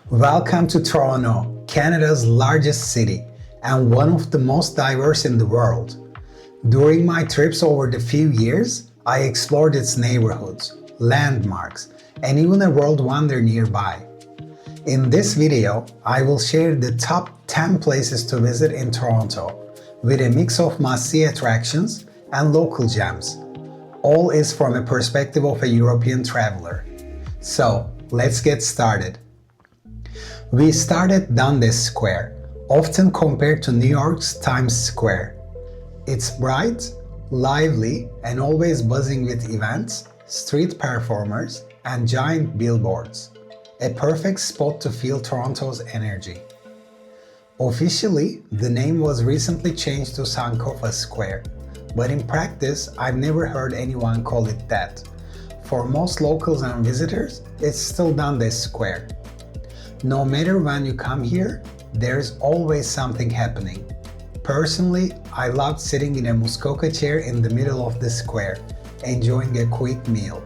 Welcome to Toronto, Canada's largest city and one of the most diverse in the world. During my trips over the few years, I explored its neighborhoods, landmarks, and even a world wonder nearby. In this video, I will share the top 10 places to visit in Toronto, with a mix of must-see attractions and local gems. All is from a perspective of a European traveler. So, let's get started. We start at Dundas Square, often compared to New York's Times Square. It's bright, lively, and always buzzing with events, street performers, and giant billboards. A perfect spot to feel Toronto's energy. Officially, the name was recently changed to Sankofa Square, but in practice, I've never heard anyone call it that. For most locals and visitors, it's still Dundas Square. No matter when you come here, there's always something happening. Personally, I loved sitting in a muskoka chair in the middle of the square, enjoying a quick meal.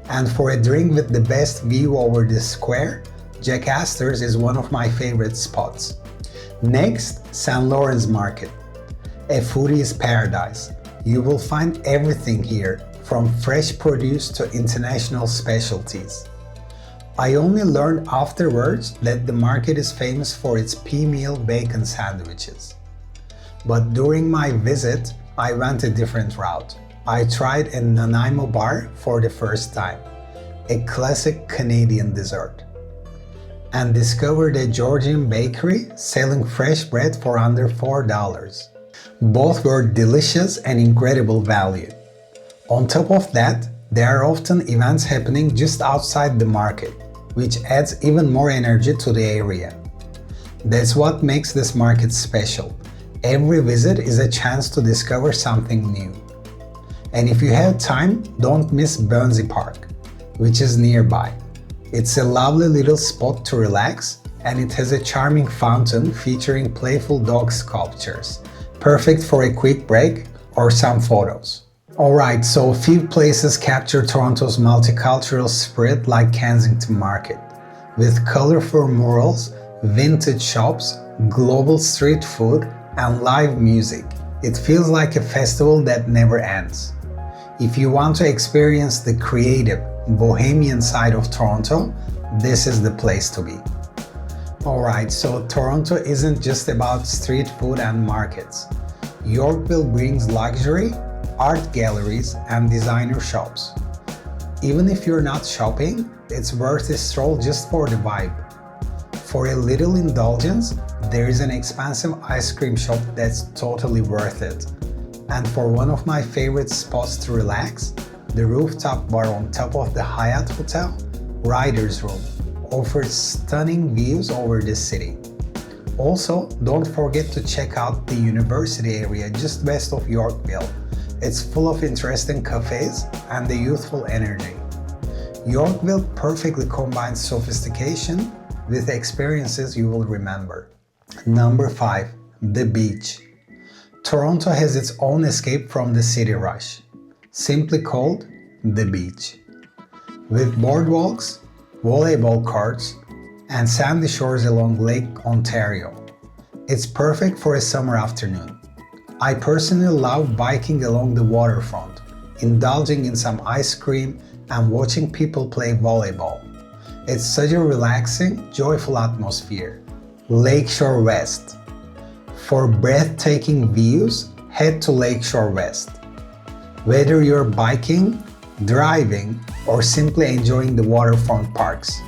And for a drink with the best view over the square, Jack Astor's is one of my favorite spots. Next, St. Lawrence Market. A foodie's paradise. You will find everything here, from fresh produce to international specialties. I only learned afterwards that the market is famous for its pea meal bacon sandwiches. But during my visit, I went a different route. I tried a Nanaimo bar for the first time, a classic Canadian dessert, and discovered a Georgian bakery selling fresh bread for under $4. Both were delicious and incredible value. On top of that, there are often events happening just outside the market, which adds even more energy to the area. That's what makes this market special. Every visit is a chance to discover something new. And if you have time, don't miss Berczy Park, which is nearby. It's a lovely little spot to relax, and it has a charming fountain featuring playful dog sculptures, perfect for a quick break or some photos. Alright, so few places capture Toronto's multicultural spirit like Kensington Market, with colorful murals, vintage shops, global street food, and live music. It feels like a festival that never ends. If you want to experience the creative, bohemian side of Toronto, this is the place to be. Alright, so Toronto isn't just about street food and markets. Yorkville brings luxury, art galleries, and designer shops. Even if you're not shopping, it's worth a stroll just for the vibe. For a little indulgence, there is an expensive ice cream shop that's totally worth it. And for one of my favorite spots to relax, the rooftop bar on top of the Hyatt Hotel, Writer's Room, offers stunning views over the city. Also, don't forget to check out the university area just west of Yorkville. It's full of interesting cafes and the youthful energy. Yorkville perfectly combines sophistication with experiences you will remember. Number 5. The beach. Toronto has its own escape from the city rush, simply called the beach. With boardwalks, volleyball courts, and sandy shores along Lake Ontario, it's perfect for a summer afternoon. I personally love biking along the waterfront, indulging in some ice cream and watching people play volleyball. It's such a relaxing, joyful atmosphere. Lakeshore West. For breathtaking views, head to Lakeshore West. Whether you're biking, driving, or simply enjoying the waterfront parks,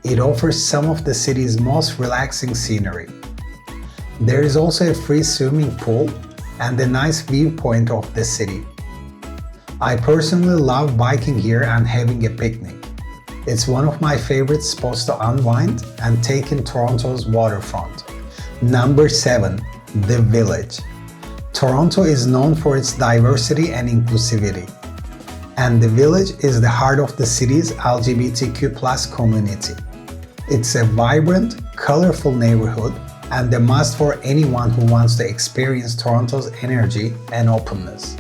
it offers some of the city's most relaxing scenery. There is also a free swimming pool and a nice viewpoint of the city. I personally love biking here and having a picnic. It's one of my favorite spots to unwind and take in Toronto's waterfront. Number 7. The Village. Toronto is known for its diversity and inclusivity, and the Village is the heart of the city's LGBTQ+ community. It's a vibrant, colorful neighborhood and a must for anyone who wants to experience Toronto's energy and openness.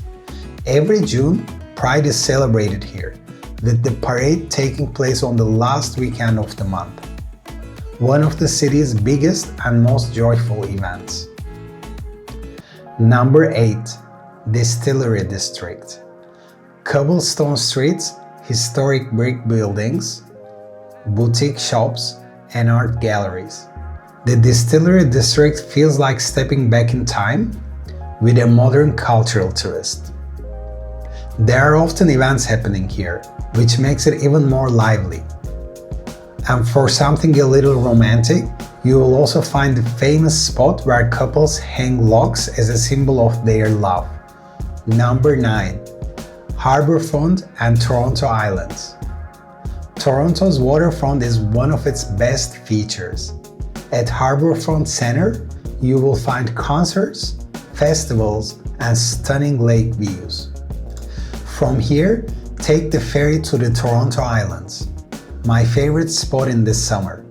Every June, Pride is celebrated here, with the parade taking place on the last weekend of the month. one of the city's biggest and most joyful events. Number 8. Distillery District. Cobblestone streets, historic brick buildings, boutique shops, and art galleries. The Distillery District feels like stepping back in time with a modern cultural twist. There are often events happening here, which makes it even more lively. And for something a little romantic, you will also find the famous spot where couples hang logs as a symbol of their love. Number 9. Harbourfront and Toronto Islands. Toronto's waterfront is one of its best features. At Harbourfront Centre, you will find concerts, festivals, and stunning lake views. From here, take the ferry to the Toronto Islands, my favorite spot in the summer,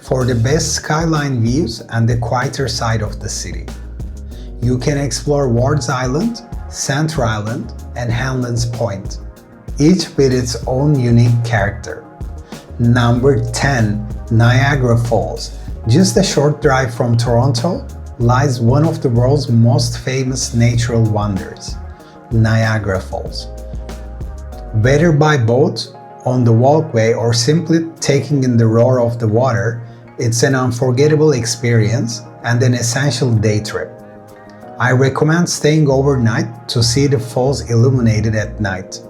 for the best skyline views and the quieter side of the city. You can explore Ward's Island, Centre Island, and Hanlon's Point, each with its own unique character. Number 10. Niagara Falls. Just a short drive from Toronto lies one of the world's most famous natural wonders, Niagara Falls. Whether by boat, on the walkway, or simply taking in the roar of the water, it's an unforgettable experience and an essential day trip. I recommend staying overnight to see the falls illuminated at night,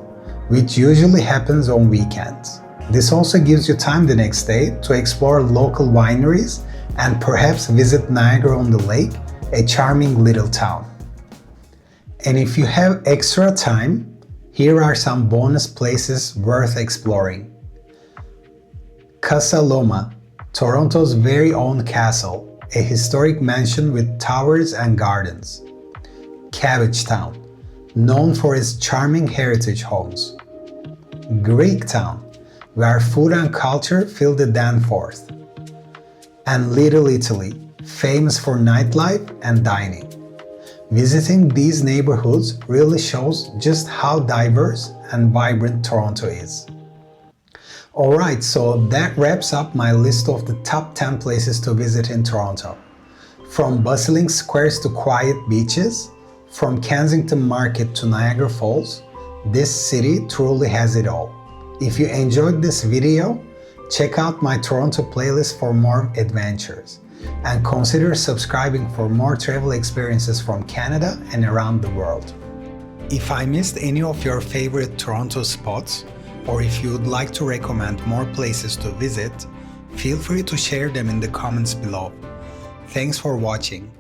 which usually happens on weekends. This also gives you time the next day to explore local wineries and perhaps visit Niagara-on-the-Lake, a charming little town. And if you have extra time, here are some bonus places worth exploring. Casa Loma, Toronto's very own castle, a historic mansion with towers and gardens. Cabbagetown, known for its charming heritage homes. Greektown, where food and culture fill the Danforth. And Little Italy, famous for nightlife and dining. Visiting these neighborhoods really shows just how diverse and vibrant Toronto is. Alright, so that wraps up my list of the top 10 places to visit in Toronto. From bustling squares to quiet beaches, from Kensington Market to Niagara Falls, this city truly has it all. If you enjoyed this video, check out my Toronto playlist for more adventures. And consider subscribing for more travel experiences from Canada and around the world. If I missed any of your favorite Toronto spots, or if you would like to recommend more places to visit, feel free to share them in the comments below. Thanks for watching.